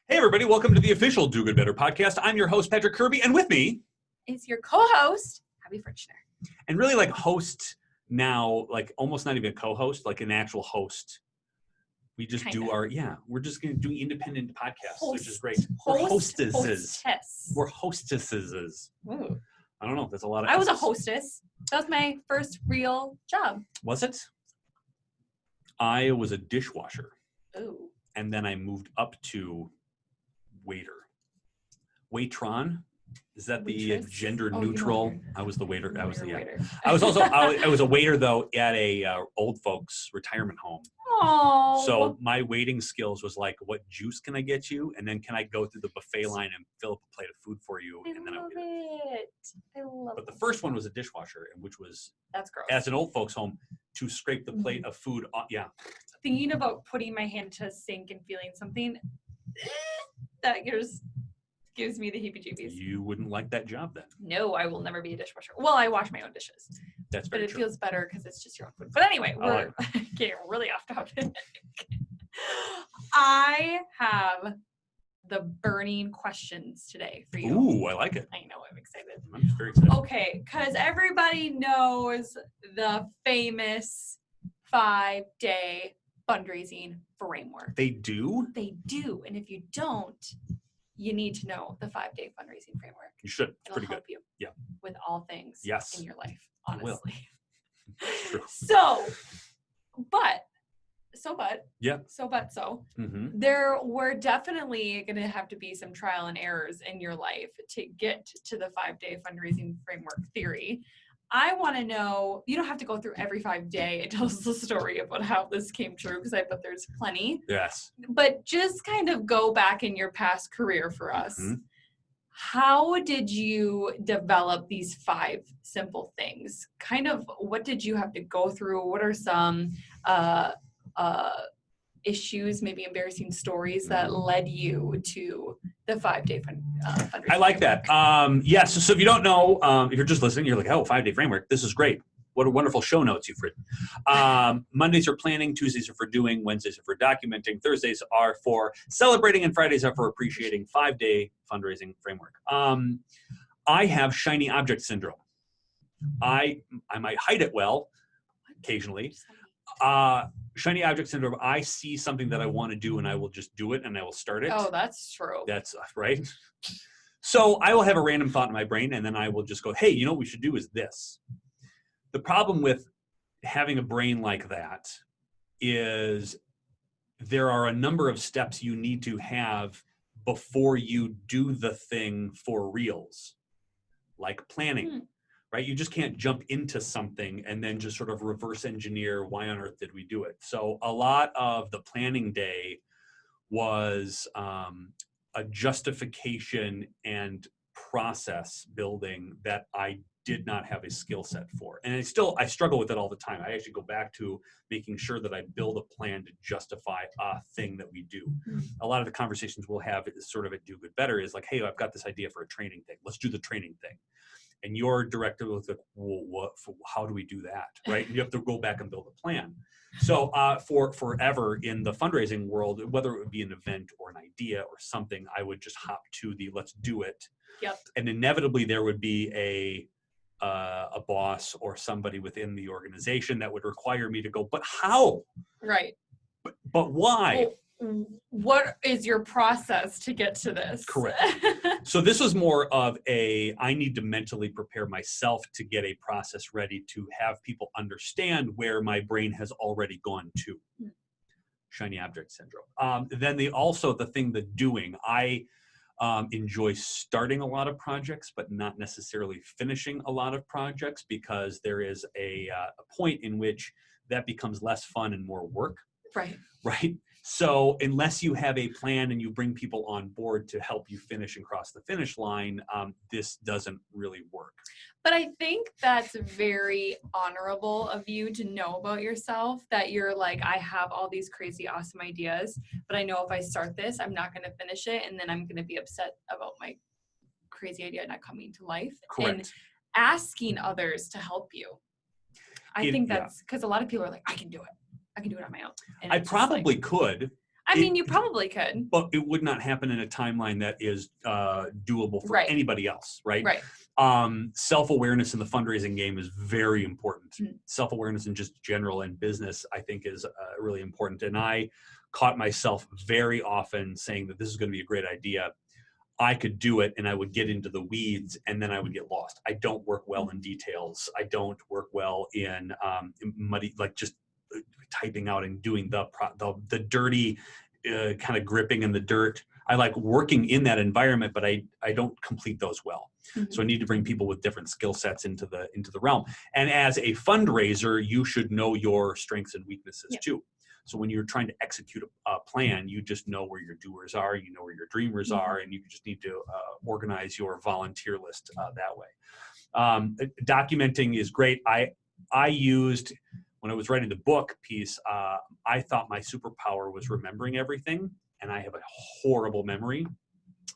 Hey everybody, welcome to the official Do Good Better podcast. I'm your host, Patrick Kirby, and with me is your co-host, Abby Fritchner. And really like host now, like almost not even a co-host, like an actual host. We just do our, we're just going to do independent podcasts, which is great. We're hostesses. We're hostesses. Ooh. I don't know, that's a lot of I was a hostess. That was my first real job. Was it? I was a dishwasher. Ooh. And then I moved up to waiter. Waitron? Is that Waitress? The gender neutral? I was the waiter. I was the waiter. I was also I was a waiter though at a old folks retirement home. Oh. So my waiting skills was like, what juice can I get you? And then can I go through the buffet line and fill up a plate of food for you? And then I would get it. I love it. But the first one was a dishwasher, which was that's gross. As an old folks home to scrape the plate of food. Yeah. Thinking about putting my hand to a sink and feeling something that gives me the heebie-jeebies. You wouldn't like that job then? No, I will never be a dishwasher. Well, I wash my own dishes. That's very But it true. feels better because it's just your own food. But anyway, we're getting really off topic. I have the burning questions today for you. Ooh, I like it. I know, I'm excited. I'm just very excited. Okay, because everybody knows the famous 5-day fundraising framework. They do? They do. And if you don't, you need to know the 5-day fundraising framework. You should. It's It'll pretty help good. you Yeah. with all things Yes. in your life, It will. honestly. True. So, Mm-hmm. there were definitely going to have to be some trial and errors in your life to get to the 5-day fundraising framework theory. I want to know, you don't have to go through every 5-day and tell us the story about how this came true, because I bet there's plenty. Yes. But just kind of go back in your past career for us. Mm-hmm. How did you develop these 5 simple things? Kind of what did you have to go through? What are some issues, maybe embarrassing stories that led you to the 5-day fundraising? I like that. Yes. So if you don't know, if you're just listening, you're like, oh, 5-day framework. This is great. What a wonderful show notes you've written. Mondays are planning, Tuesdays are for doing, Wednesdays are for documenting, Thursdays are for celebrating, and Fridays are for appreciating. 5-day fundraising framework. I have shiny object syndrome. I might hide it well, occasionally. Shiny object syndrome, I see something that I want to do and I will just do it and I will start it. Oh, that's true. That's right. So I will have a random thought in my brain and then I will just go, hey, you know what we should do is this. The problem with having a brain like that is there are a number of steps you need to have before you do the thing for reals, like planning. Right? You just can't jump into something and then just sort of reverse engineer why on earth did we do it. So a lot of the planning day was a justification and process building that I did not have a skill set for. And I struggle with it all the time. I actually go back to making sure that I build a plan to justify a thing that we do. A lot of the conversations we'll have is sort of at Do Good Better is like, hey, I've got this idea for a training thing. Let's do the training thing. And your director was like, well, how do we do that, right? You have to go back and build a plan. So for forever in the fundraising world, whether it would be an event or an idea or something, I would just hop to the let's do it. Yep. And inevitably there would be a boss or somebody within the organization that would require me to go, but how? Right. But why? Well, what is your process to get to this? Correct. So this was more of I need to mentally prepare myself to get a process ready to have people understand where my brain has already gone to. Shiny object syndrome. Then the doing. I enjoy starting a lot of projects, but not necessarily finishing a lot of projects because there is a point in which that becomes less fun and more work. Right. Right. So unless you have a plan and you bring people on board to help you finish and cross the finish line, this doesn't really work. But I think that's very honorable of you to know about yourself, that you're like, I have all these crazy, awesome ideas, but I know if I start this, I'm not going to finish it. And then I'm going to be upset about my crazy idea not coming to life. Correct. And asking others to help you. I think that's because a lot of people are like, I can do it on my own. And I probably could. I mean, you probably could. But it would not happen in a timeline that is doable for Right. anybody else, right? Right. Self-awareness in the fundraising game is very important. Mm. Self-awareness in just general in business, I think, is really important. And I caught myself very often saying that this is going to be a great idea. I could do it, and I would get into the weeds, and then I would get lost. I don't work well in details. I don't work well in muddy, like just typing out and doing the dirty kind of gripping in the dirt. I like working in that environment, but I don't complete those well. Mm-hmm. So I need to bring people with different skill sets into the realm. And as a fundraiser, you should know your strengths and weaknesses too. So when you're trying to execute a plan, you just know where your doers are, you know where your dreamers are, and you just need to organize your volunteer list that way. Documenting is great. I used, when I was writing the book piece, I thought my superpower was remembering everything, and I have a horrible memory.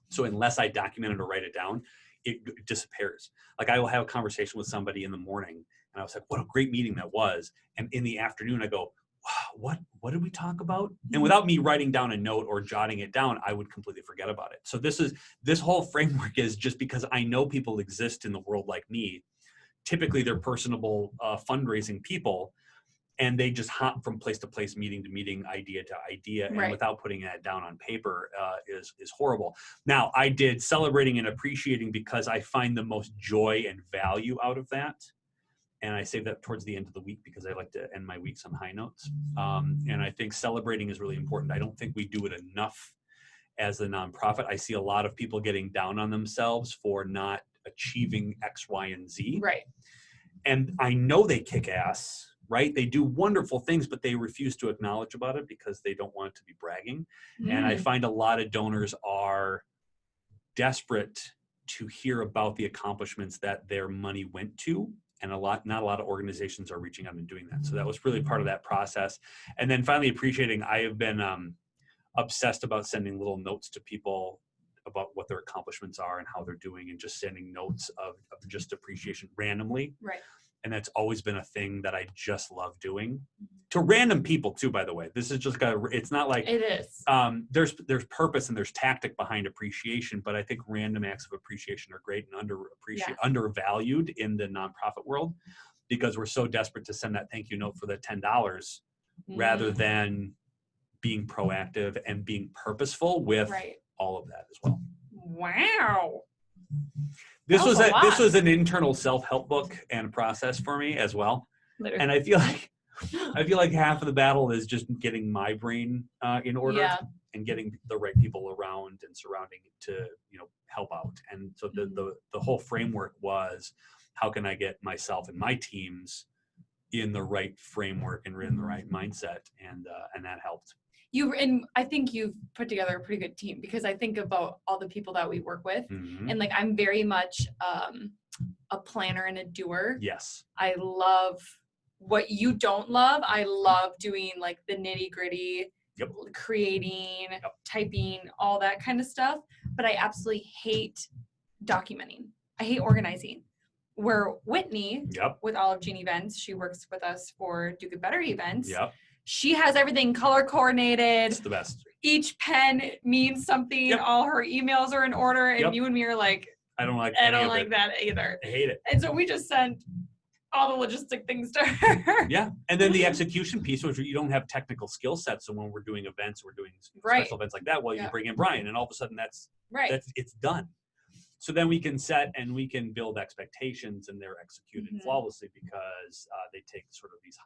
So unless I document it or write it down, it disappears. Like I will have a conversation with somebody in the morning, and I was like, what a great meeting that was. And in the afternoon, I go, wow, what did we talk about? And without me writing down a note or jotting it down, I would completely forget about it. So this whole framework is just because I know people exist in the world like me. Typically, they're personable fundraising people, and they just hop from place to place, meeting to meeting, idea to idea, and without putting that down on paper is horrible. Now, I did celebrating and appreciating because I find the most joy and value out of that. And I save that towards the end of the week because I like to end my weeks on high notes. And I think celebrating is really important. I don't think we do it enough as a nonprofit. I see a lot of people getting down on themselves for not achieving X, Y, and Z. Right. And I know they kick ass, right? They do wonderful things, but they refuse to acknowledge about it because they don't want to be bragging. And I find a lot of donors are desperate to hear about the accomplishments that their money went to. And not a lot of organizations are reaching out and doing that. So that was really part of that process. And then finally appreciating, I have been obsessed about sending little notes to people about what their accomplishments are and how they're doing, and just sending notes of just appreciation randomly. Right. And that's always been a thing that I just love doing to random people too, by the way. This is just it's not like it is. There's purpose and there's tactic behind appreciation, but I think random acts of appreciation are great and undervalued in the nonprofit world, because we're so desperate to send that thank you note for the $10 rather than being proactive and being purposeful with all of that as well. Wow. This was an internal self-help book and process for me as well. Literally. And I feel like half of the battle is just getting my brain in order and getting the right people around and surrounding to, help out. And so the whole framework was, how can I get myself and my teams in the right framework and in the right mindset, and that helped. And I think you've put together a pretty good team, because I think about all the people that we work with, and like I'm very much a planner and a doer. Yes. I love what you don't love. I love doing like the nitty gritty, creating, typing, all that kind of stuff. But I absolutely hate documenting. I hate organizing. Where Whitney, with all of Gene events, she works with us for Do Good Better events. She has everything color coordinated. It's the best. Each pen means something. All her emails are in order. And you and me are like, I don't like that either. I hate it. And so we just sent all the logistic things to her. Yeah. And then the execution piece, which you don't have technical skill sets. So when we're doing events, we're doing special events like that. Well, you bring in Brian, and all of a sudden that's it's done. So then we can set and we can build expectations, and they're executed flawlessly, because they take sort of these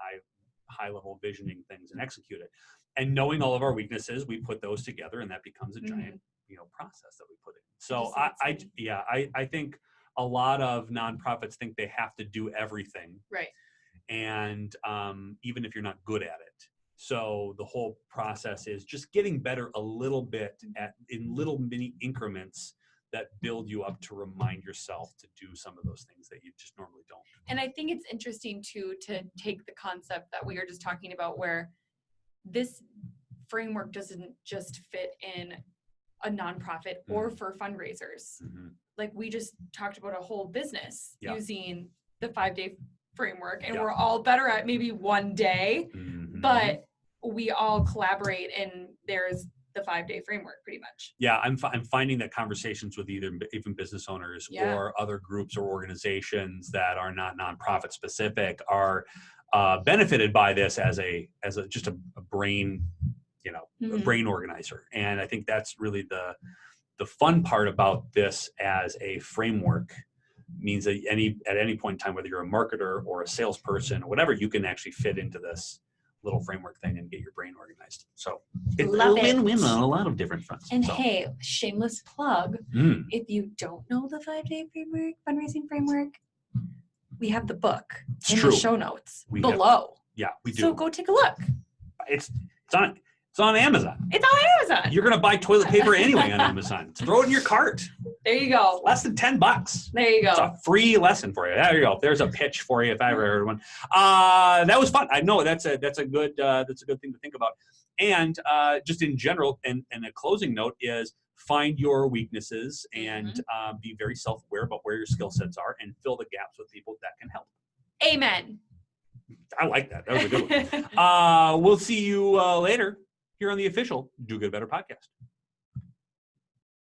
high level visioning things and execute it. And knowing all of our weaknesses, we put those together, and that becomes a giant, process that we put in. So I think a lot of nonprofits think they have to do everything. Right. And even if you're not good at it. So the whole process is just getting better a little bit in little mini increments that build you up to remind yourself to do some of those things that you just normally don't. And I think it's interesting too, to take the concept that we were just talking about, where this framework doesn't just fit in a nonprofit or for fundraisers. Like we just talked about a whole business using the 5-day framework, and we're all better at maybe one day, but we all collaborate and there's the 5-day framework pretty much. Yeah, I'm finding that conversations with even business owners or other groups or organizations that are not nonprofit specific are benefited by this as just a brain, a brain organizer. And I think that's really the fun part about this as a framework. Means that at any point in time, whether you're a marketer or a salesperson or whatever, you can actually fit into this little framework thing and get your brain organized. So it's a win-win on a lot of different fronts. And hey, shameless plug, if you don't know the 5-day framework, fundraising framework, we have the book the show notes below. We do. So go take a look. It's on Amazon. It's on Amazon. You're going to buy toilet paper anyway on Amazon. Throw it in your cart. There you go. Less than $10. There you go. It's a free lesson for you. There you go. There's a pitch for you if I ever heard one. That was fun. I know that's a good thing to think about. And just in general, and a closing note is find your weaknesses and be very self-aware about where your skill sets are and fill the gaps with people that can help. Amen. I like that. That was a good one. We'll see you later here on the official Do Good Better podcast.